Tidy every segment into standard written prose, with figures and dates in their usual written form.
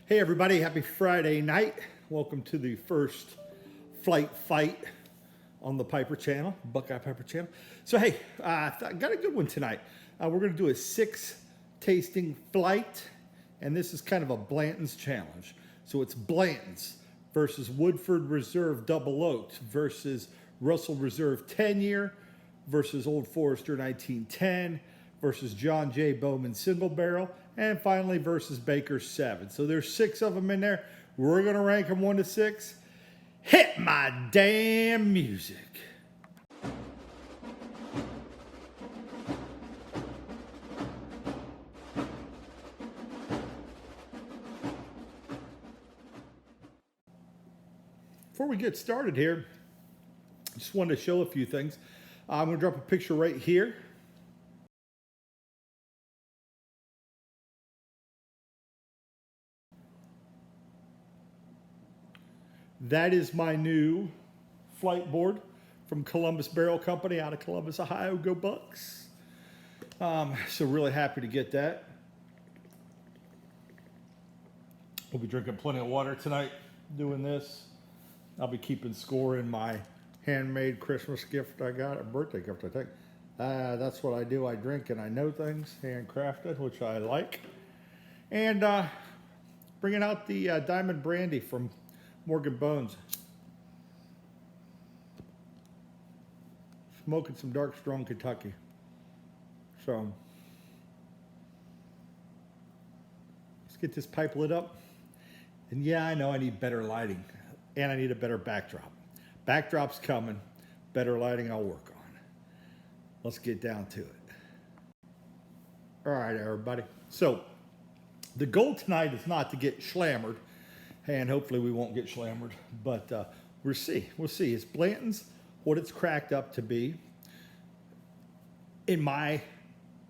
Hey everybody, happy Friday night. Welcome to the first flight fight on the Piper channel, Buckeye Piper channel. So hey, I got a good one tonight. We're gonna do a 6 tasting flight, and this is kind of a Blanton's challenge. So it's Blanton's versus Woodford Reserve Double Oaked versus Russell Reserve 10-year versus Old Forester 1910 versus John J. Bowman Single Barrel, and finally versus Baker 7. So there's 6 of them in there. We're gonna rank them 1 to 6. Hit my damn music. Before we get started here, I just wanted to show a few things. I'm gonna drop a picture right here. That is my new flight board from Columbus Barrel Company out of Columbus, Ohio. Go Bucks. So really happy to get that. We'll be drinking plenty of water tonight doing this. I'll be keeping score in my handmade Christmas gift I got, a birthday gift I think. That's what I do. I drink and I know things, handcrafted, which I like. And bringing out the Diamond Brandy from Morgan Bones. Smoking some dark, strong Kentucky. So, let's get this pipe lit up. And yeah, I know I need better lighting. And I need a better backdrop. Backdrop's coming. Better lighting I'll work on. Let's get down to it. All right, everybody. So, the goal tonight is not to get slammered. And hopefully we won't get slammered, but we'll see. We'll see. It's Blanton's what it's cracked up to be in my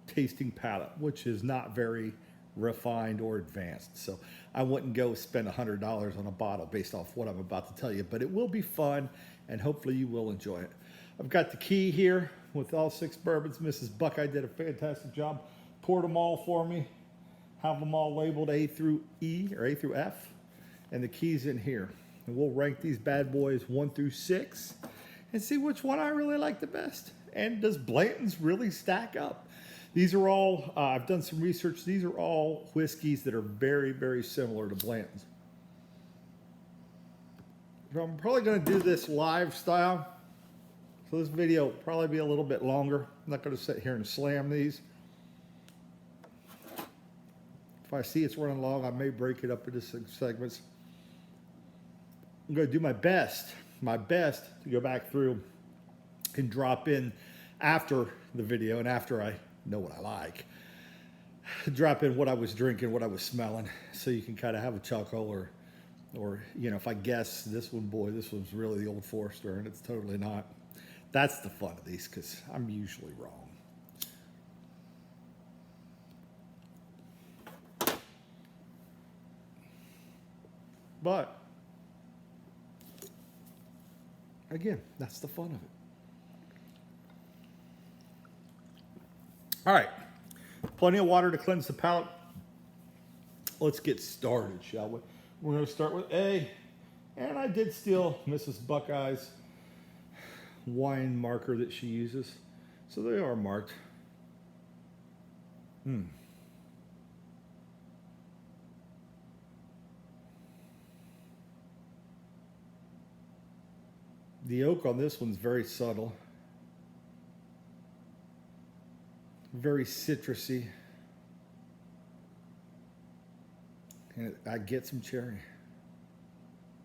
tasting palate, which is not very refined or advanced. So I wouldn't go spend $100 on a bottle based off what I'm about to tell you, but it will be fun, and hopefully you will enjoy it. I've got the key here with all 6 bourbons. Mrs. Buckeye did a fantastic job. Poured them all for me. Have them all labeled A through E or A through F. And the keys in here. And we'll rank these bad boys 1 through 6 and see which one I really like the best. And does Blanton's really stack up? These are all, I've done some research, these are all whiskeys that are very, very similar to Blanton's. So I'm probably gonna do this live style. So this video will probably be a little bit longer. I'm not gonna sit here and slam these. If I see it's running long, I may break it up into segments. I'm going to do my best to go back through and drop in after the video and after I know what I like, drop in what I was drinking, what I was smelling, so you can kind of have a chuckle or you know, if I guess this one, boy, this one's really the Old Forester, and it's totally not. That's the fun of these, because I'm usually wrong. But again, that's the fun of it. All right, plenty of water to cleanse the palate. Let's get started, shall we? We're going to start with A, and I did steal Mrs. Buckeye's wine marker that she uses, so they are marked. The oak on this one's very subtle, very citrusy, and I get some cherry.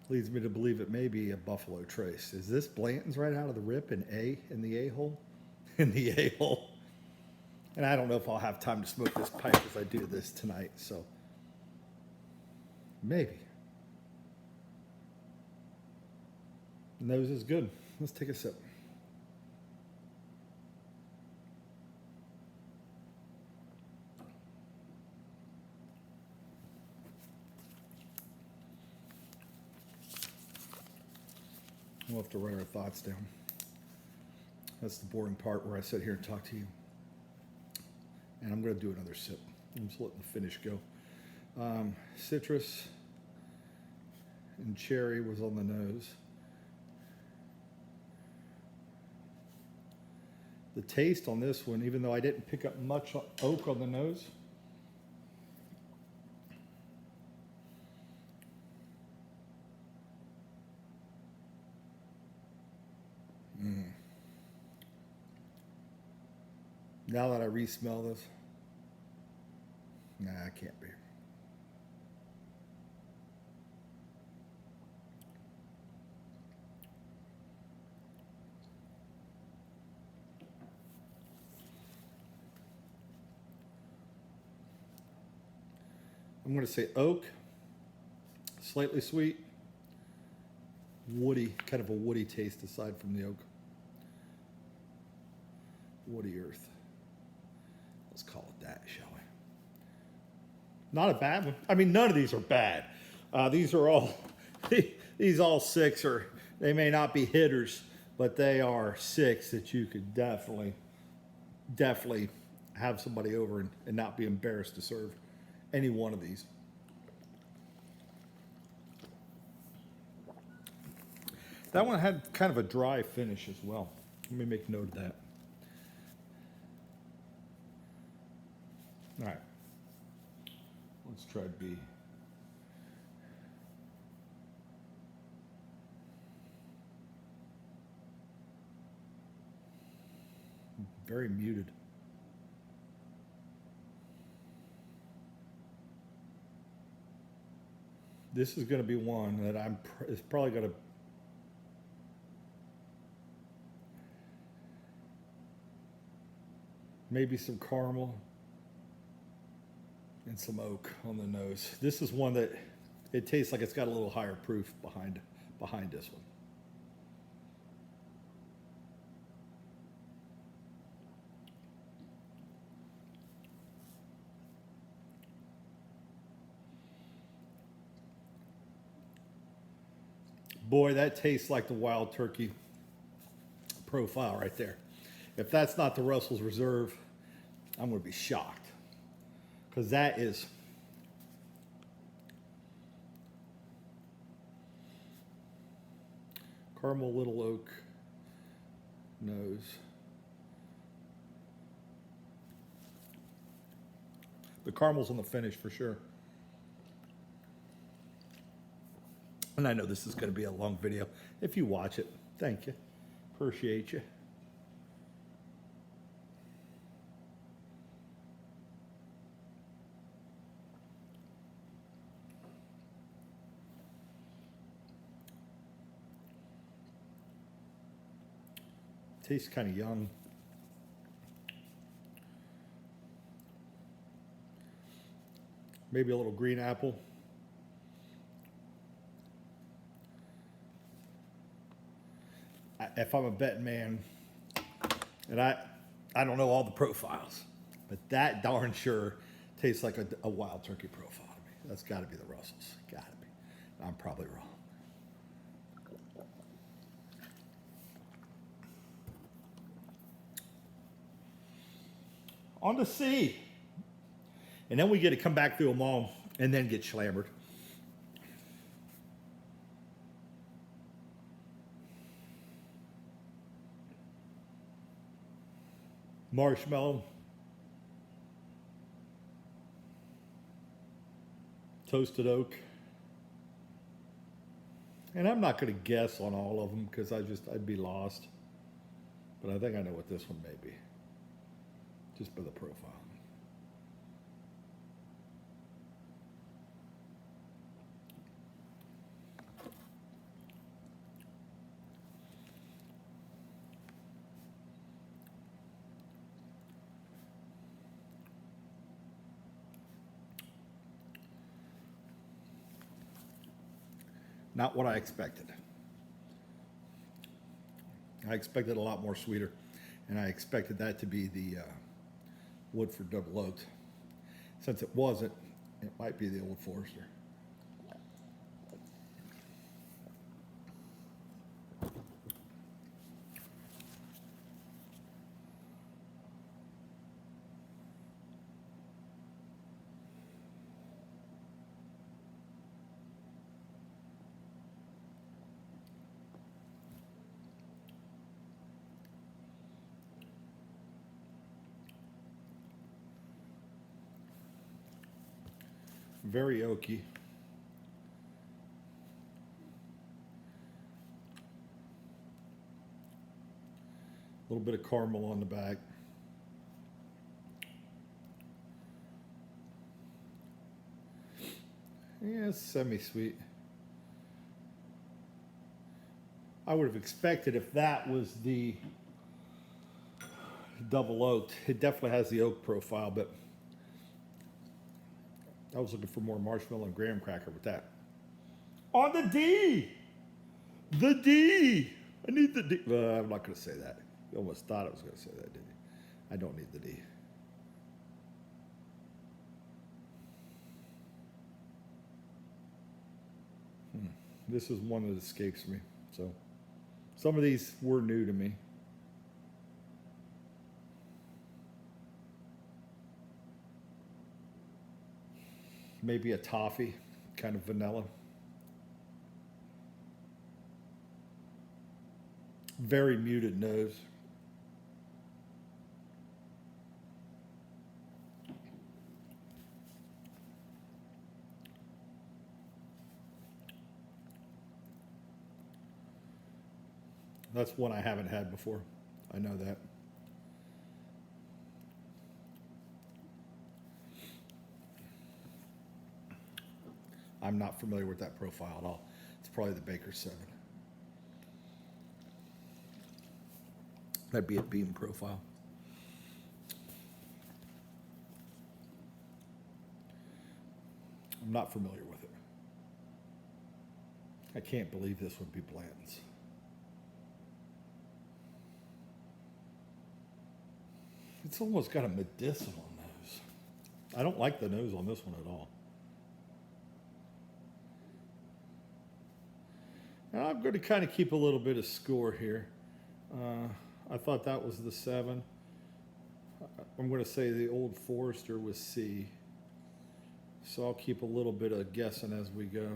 Leads me to believe it may be a Buffalo Trace. Is this Blanton's right out of the rip in the A-hole? In the A-hole. And I don't know if I'll have time to smoke this pipe as I do this tonight, so maybe. Nose is good. Let's take a sip. We'll have to write our thoughts down. That's the boring part where I sit here and talk to you. And I'm going to do another sip. I'm just letting the finish go. Citrus, and cherry was on the nose. The taste on this one, even though I didn't pick up much oak on the nose, now that I re-smell this, nah, I can't be. I'm going to say oak, slightly sweet, woody, kind of a woody taste aside from the oak. Woody earth. Let's call it that, shall we? Not a bad one. I mean, none of these are bad. These are all, these all six are, they may not be hitters, but they are six that you could definitely have somebody over and not be embarrassed to serve any one of these. That one had kind of a dry finish as well. Let me make note of that. All right, let's try B. Very muted. This is going to be one that is probably going to maybe some caramel and some oak on the nose. This is one that it tastes like it's got a little higher proof behind this one. Boy, that tastes like the Wild Turkey profile right there. If that's not the Russell's Reserve, I'm going to be shocked. Because that is caramel, little oak nose. The caramel's on the finish for sure. And I know this is going to be a long video. If you watch it, thank you. Appreciate you. Tastes kind of young. Maybe a little green apple. If I'm a betting man, and I don't know all the profiles, but that darn sure tastes like a Wild Turkey profile to me. That's got to be the Russells. Got to be. I'm probably wrong. On to C. And then we get to come back through them all and then get slammered. Marshmallow, toasted oak, and I'm not going to guess on all of them because I'd be lost, but I think I know what this one may be, just by the profile. Not what I expected. I expected a lot more sweeter, and I expected that to be the Woodford Double Oaked. Since it wasn't, it might be the Old Forester. Very oaky. A little bit of caramel on the back. Yeah, it's semi-sweet. I would have expected if that was the double oaked. It definitely has the oak profile, but I was looking for more marshmallow and graham cracker with that. On the D! The D! I need the D. I'm not going to say that. You almost thought I was going to say that, didn't you? I don't need the D. This is one that escapes me. So some of these were new to me. Maybe a toffee, kind of vanilla. Very muted nose. That's one I haven't had before. I know that. I'm not familiar with that profile at all. It's probably the Baker's 7. That'd be a beam profile. I'm not familiar with it. I can't believe this would be Blanton's. It's almost got a medicinal nose. I don't like the nose on this one at all. Now I'm going to kind of keep a little bit of score here. I thought that was the 7. I'm going to say the Old Forester was C. So I'll keep a little bit of guessing as we go.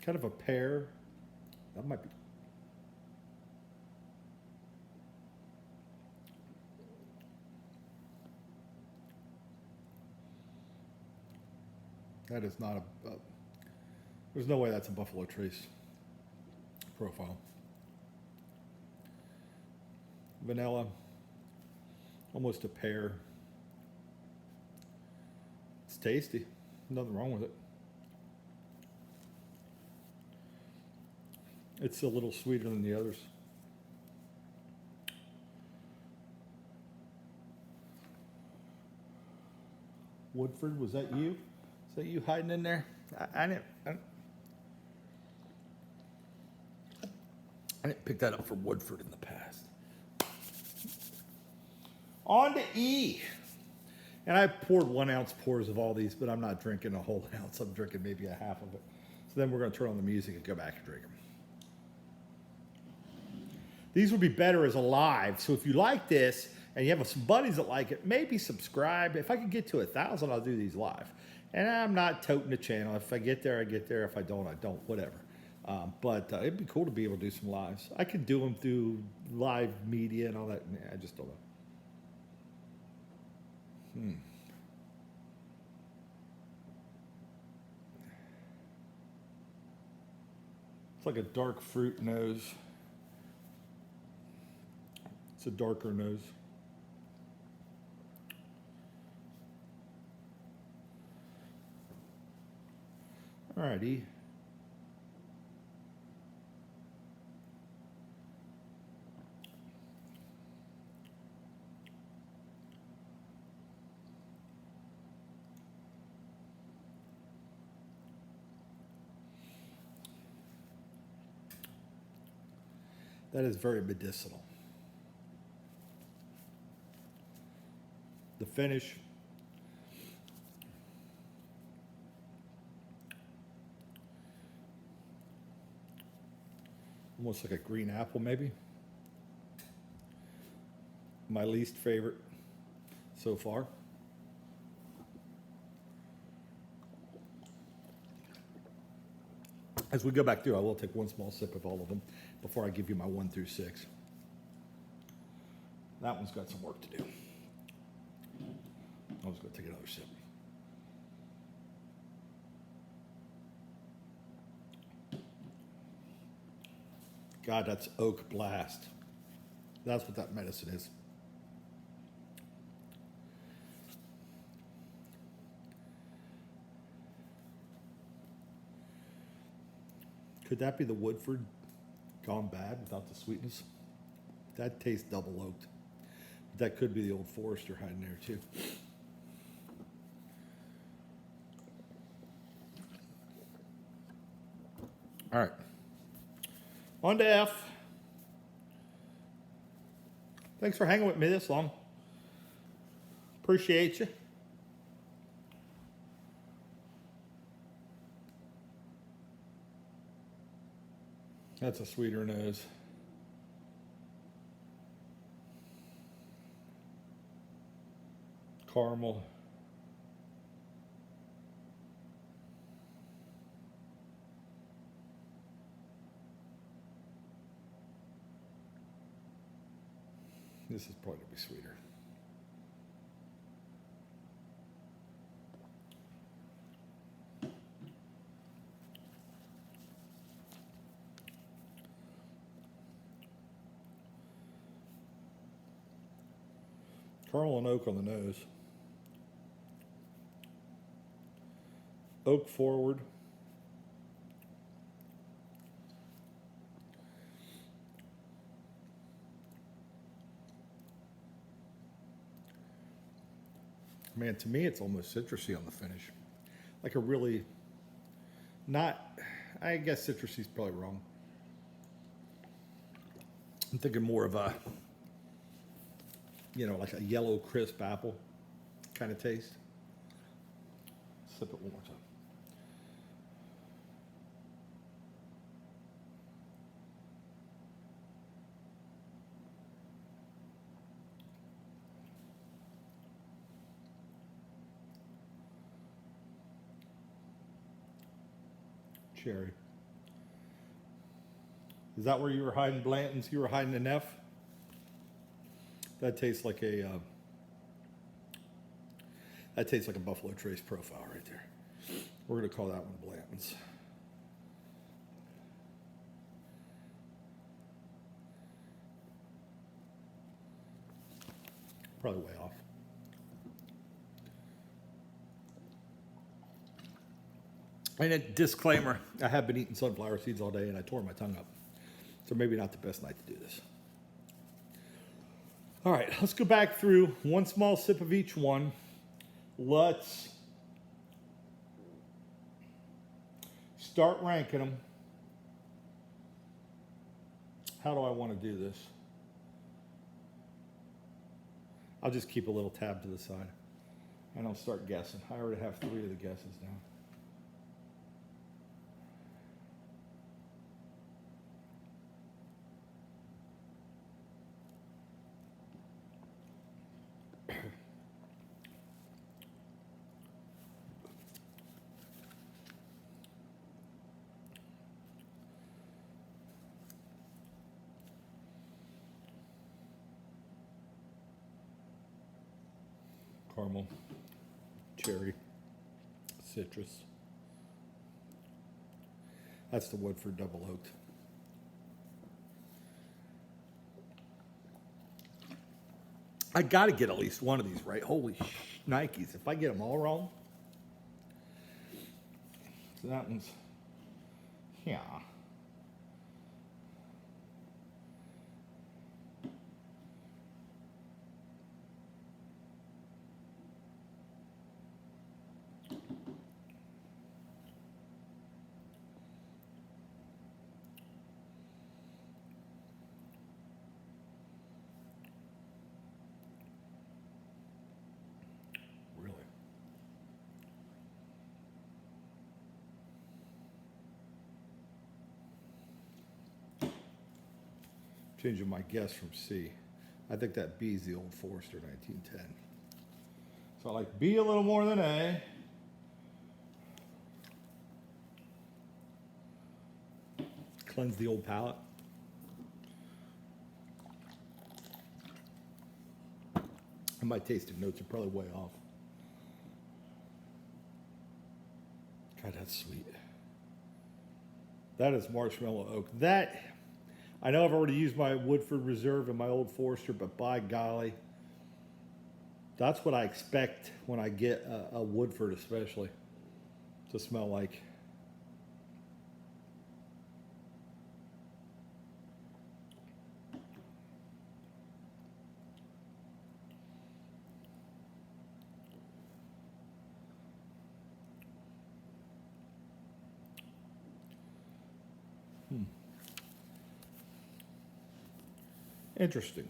Kind of a pear. That might be. That is not a. There's no way that's a Buffalo Trace profile. Vanilla, almost a pear. It's tasty. Nothing wrong with it. It's a little sweeter than the others. Woodford, was that you? Is that you hiding in there? I didn't pick that up from Woodford in the past. On to E. And I poured 1 ounce pours of all these, but I'm not drinking a whole ounce. I'm drinking maybe a half of it. So then we're going to turn on the music and go back and drink them. These would be better as a live. So if you like this and you have some buddies that like it, maybe subscribe. If I can get to 1,000, I'll do these live. And I'm not toting the channel. If I get there, I get there. If I don't, I don't. Whatever. But it'd be cool to be able to do some lives. I could do them through live media and all that. Nah, I just don't know. It's like a dark fruit nose. It's a darker nose. Alrighty. That is very medicinal. The finish. Almost like a green apple, maybe. My least favorite so far. As we go back through, I will take one small sip of all of them before I give you my 1 through 6. That one's got some work to do. I was going to take another sip. God, that's Oak Blast. That's what that medicine is. Could that be the Woodford gone bad without the sweetness? That tastes double oaked. That could be the Old Forester hiding there too. All right. On to F. Thanks for hanging with me this long. Appreciate you. That's a sweeter nose. Caramel. This is probably going to be sweeter. Caramel and oak on the nose. Oak forward. Man, to me, it's almost citrusy on the finish. Like a really, not, I guess citrusy is probably wrong. I'm thinking more of a, you know, like a yellow crisp apple kind of taste. Sip it one more time. Cherry. Is that where you were hiding Blantons? You were hiding an F? That tastes like a Buffalo Trace profile right there. We're gonna call that one Blanton's. Probably way off. And a disclaimer, I have been eating sunflower seeds all day and I tore my tongue up. So maybe not the best night to do this. All right, let's go back through one small sip of each one. Let's start ranking them. How do I want to do this? I'll just keep a little tab to the side and I'll start guessing. I already have 3 of the guesses down. Caramel, cherry, citrus. That's the Woodford double oaked. I got to get at least one of these right. Holy Nikes. If I get them all wrong. So that one's, yeah. Changing my guess from C. I think that B is the Old Forester 1910. So I like B a little more than A. Cleanse the old palate. And my tasting notes are probably way off. God, that's sweet. That is marshmallow oak. That, I know I've already used my Woodford Reserve and my Old Forester, but by golly, that's what I expect when I get a Woodford especially to smell like. Interesting.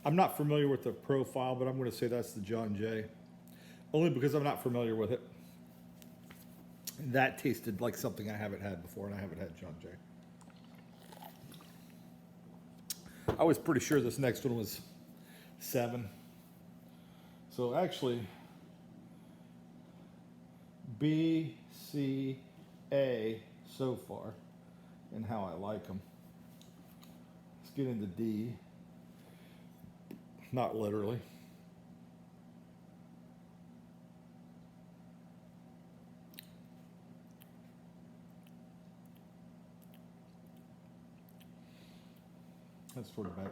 I'm not familiar with the profile, but I'm going to say that's the John Jay. Only because I'm not familiar with it. That tasted like something I haven't had before, and I haven't had John Jay. I was pretty sure this next one was 7. So actually, B, C, A so far, and how I like them. Let's get into D. Not literally. That's sort of back.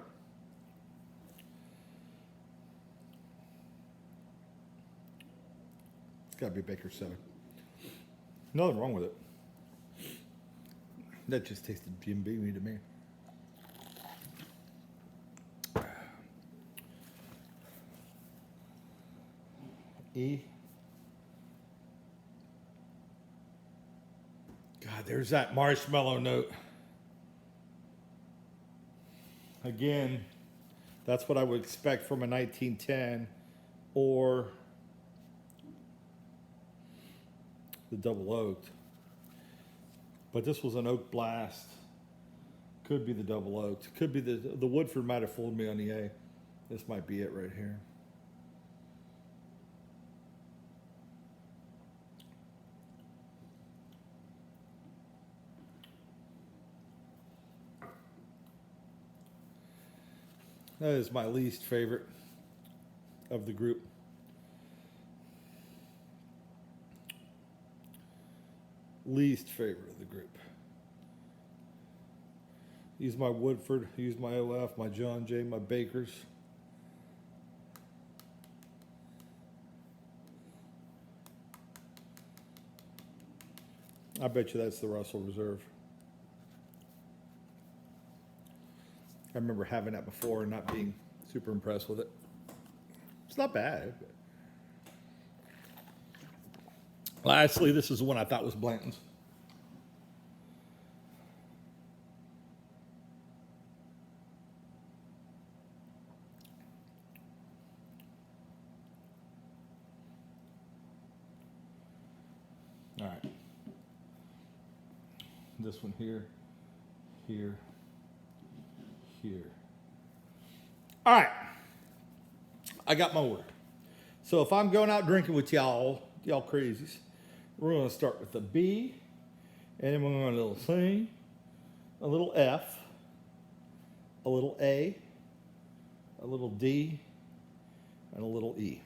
It's got to be Baker 7. Nothing wrong with it. That just tasted Jim Beamy to me. E. God, there's that marshmallow note. Again, that's what I would expect from a 1910 or the double oaked. But this was an oak blast. Could be the double oaked. Could be the Woodford might have fooled me on the A. This might be it right here. That is my least favorite of the group. Least favorite of the group. Use my Woodford, use my OF, my John Jay, my Bakers. I bet you that's the Russell Reserve. I remember having that before and not being super impressed with it. It's not bad. Lastly, this is the one I thought was Blanton's. All right. This one here, here, here. All right. I got my word. So if I'm going out drinking with y'all crazies, we're going to start with a B, and then we're going to a little C, a little F, a little A, a little D, and a little E.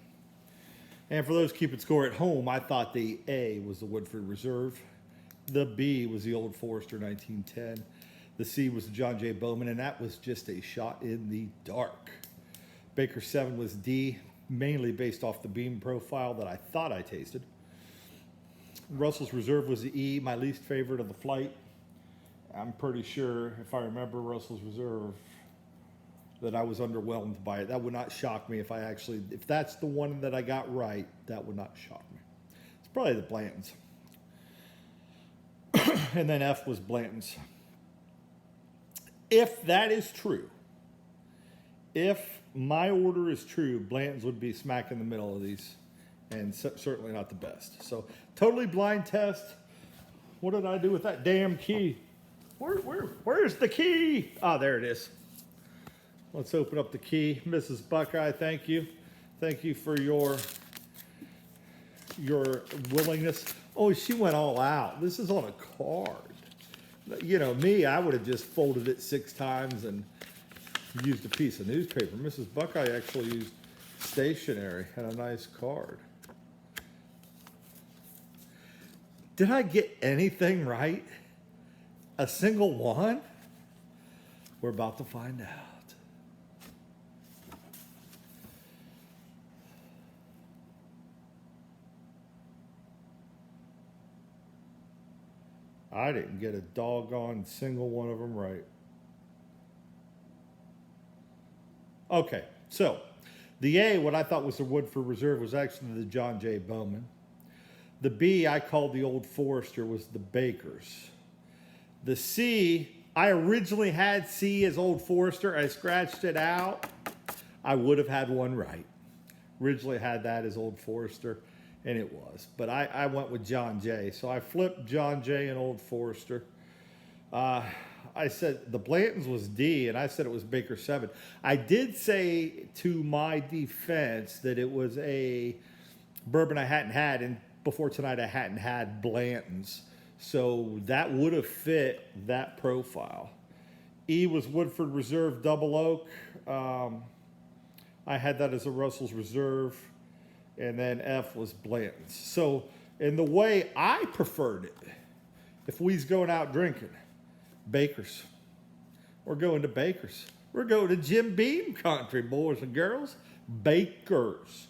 And for those keeping score at home, I thought the A was the Woodford Reserve. The B was the Old Forester 1910. The C was the John J. Bowman, and that was just a shot in the dark. Baker 7 was D, mainly based off the beam profile that I thought I tasted. Russell's Reserve was the E, my least favorite of the flight. I'm pretty sure, if I remember Russell's Reserve, that I was underwhelmed by it. That would not shock me if that's the one that I got right, that would not shock me. It's probably the Blantons. And then F was Blanton's. If that is true, if my order is true, Blanton's would be smack in the middle of these, and certainly not the best. So, totally blind test. What did I do with that damn key? Where's the key? Ah, there it is. Let's open up the key. Mrs. Buckeye, thank you. Thank you for your willingness. Oh, she went all out. This is on a card. You know, me, I would have just folded it 6 times and used a piece of newspaper. Mrs. Buckeye actually used stationery and a nice card. Did I get anything right? A single one? We're about to find out. I didn't get a doggone single one of them right. Okay, so the A, what I thought was the Woodford Reserve, was actually the John J. Bowman. The B, I called the Old Forester, was the Bakers. The C, I originally had C as Old Forester. I scratched it out. I would have had one right. Originally had that as Old Forester, and it was. But I went with John J. So I flipped John J. and Old Forester. I said the Blantons was D, and I said it was Baker 7. I did say, to my defense, that it was a bourbon I hadn't had, and before tonight I hadn't had Blantons. So that would have fit that profile. E was Woodford Reserve Double Oak. I had that as a Russell's Reserve. And then F was Blanton's. So in the way I preferred it, if we's going out drinking, Bakers. We're going to Bakers. We're going to Jim Beam country, boys and girls. Bakers.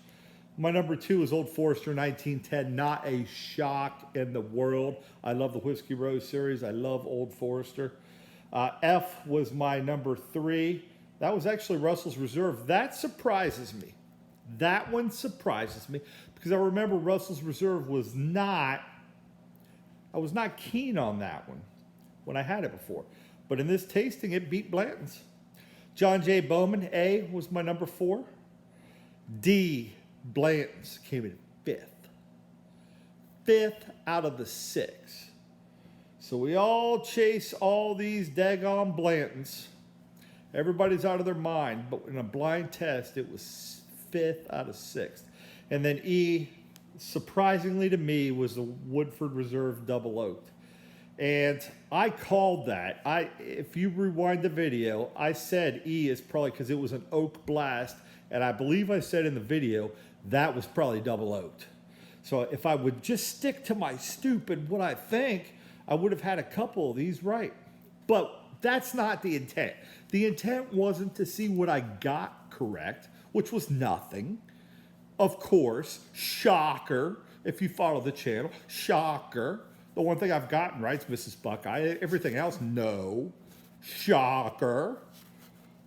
My number 2 is Old Forester 1910. Not a shock in the world. I love the Whiskey Rose series. I love Old Forester. F was my number 3. That was actually Russell's Reserve. That surprises me. That one surprises me because I remember Russell's Reserve was not, I was not keen on that one when I had it before. But in this tasting, it beat Blanton's. John J. Bowman, A, was my number 4. D, Blanton's, came in 5th. 5th out of the 6. So we all chase all these daggone Blantons. Everybody's out of their mind, but in a blind test, it was 5th out of 6th. And then E, surprisingly to me, was the Woodford Reserve Double Oaked. And I called that. If you rewind the video, I said E is probably because it was an oak blast, and I believe I said in the video that was probably double oaked. So if I would just stick to my stupid what I think, I would have had a couple of these right. But that's not the intent. The intent wasn't to see what I got correct, which was nothing. Of course, shocker, if you follow the channel, shocker. The one thing I've gotten right is Mrs. Buckeye. Everything else, no. Shocker.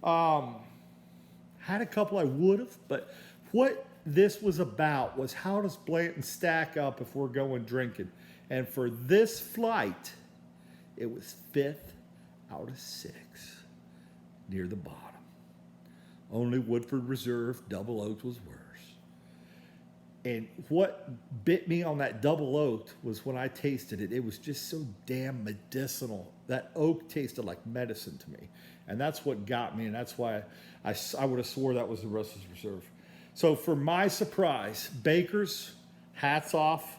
Had a couple I would have, but what this was about was how does Blanton stack up if we're going drinking? And for this flight, it was 5th out of 6, near the bottom. Only Woodford Reserve Double Oaked was worse. And what bit me on that Double Oaked was when I tasted it, it was just so damn medicinal. That oak tasted like medicine to me. And that's what got me, and that's why I would have swore that was the Russell's Reserve. So for my surprise, Baker's, hats off.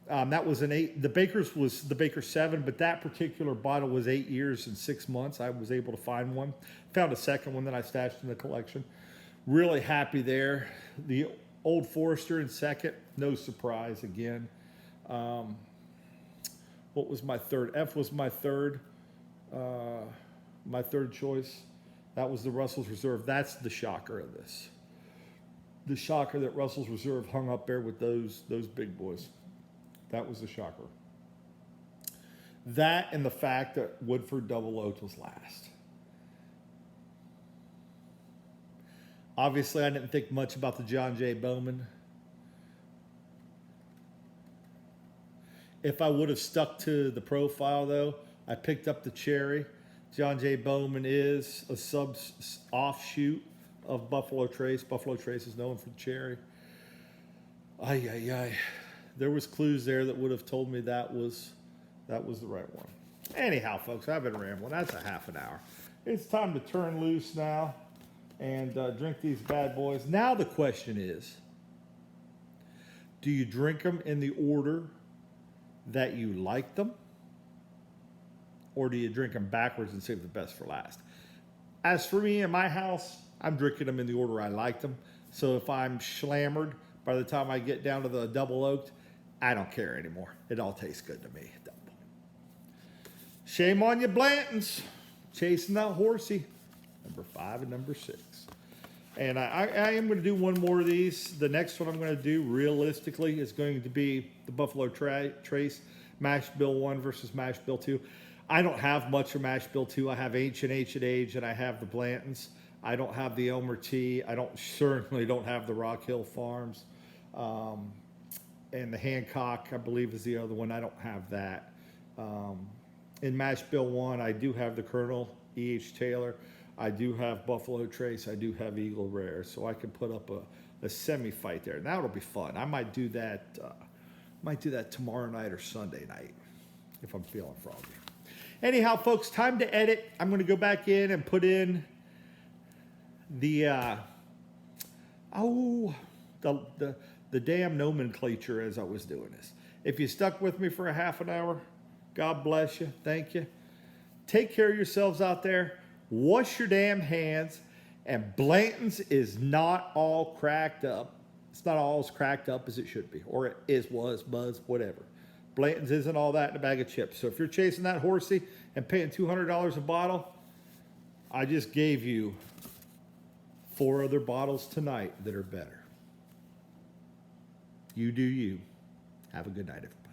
That was an 8. The Baker's was the Baker 7, but that particular bottle was 8 years and 6 months. I was able to find one. Found a second one that I stashed in the collection. Really happy there. The Old Forester in second, no surprise again. What was my third? F was my third choice. That was the Russell's Reserve. That's the shocker of this. The shocker that Russell's Reserve hung up there with those big boys. That was the shocker. That and the fact that Woodford Double Oaked was last. Obviously, I didn't think much about the John J. Bowman. If I would have stuck to the profile, though, I picked up the cherry. John J. Bowman is a offshoot of Buffalo Trace. Buffalo Trace is known for the cherry. There was clues there that would have told me that was the right one. Anyhow, folks, I've been rambling. That's a half an hour. It's time to turn loose now and drink these bad boys. Now the question is, do you drink them in the order that you like them? or do you drink them backwards and save the best for last? As for me in my house, I'm drinking them in the order I like them. So if I'm schlammered by the time I get down to the double oaked, I don't care anymore. It all tastes good to me at that point. Shame on you, Blantons, chasing that horsey. Number 5 and number 6. And I am going to do one more of these. The next one I'm going to do, realistically, is going to be the Buffalo Trace Mash Bill 1 versus Mash Bill 2. I don't have much of Mash Bill 2. I have Ancient Age, and I have the Blantons. I don't have the Elmer T. I certainly don't have the Rock Hill Farms. And the Hancock, I believe, is the other one. I don't have that. In Mash Bill 1, I do have the Colonel E.H. Taylor. I do have Buffalo Trace. I do have Eagle Rare. So I can put up a semi-fight there. Now it'll be fun. I might do that tomorrow night or Sunday night if I'm feeling froggy. Anyhow, folks, time to edit. I'm going to go back in and put in the damn nomenclature as I was doing this. If you stuck with me for a half an hour, God bless you. Thank you. Take care of yourselves out there. Wash your damn hands. And Blanton's is not all cracked up. It's not all as cracked up as it should be. Or it is, was, buzz, whatever. Blanton's isn't all that in a bag of chips. So if you're chasing that horsey and paying $200 a bottle, I just gave you 4 other bottles tonight that are better. You do you. Have a good night, everybody.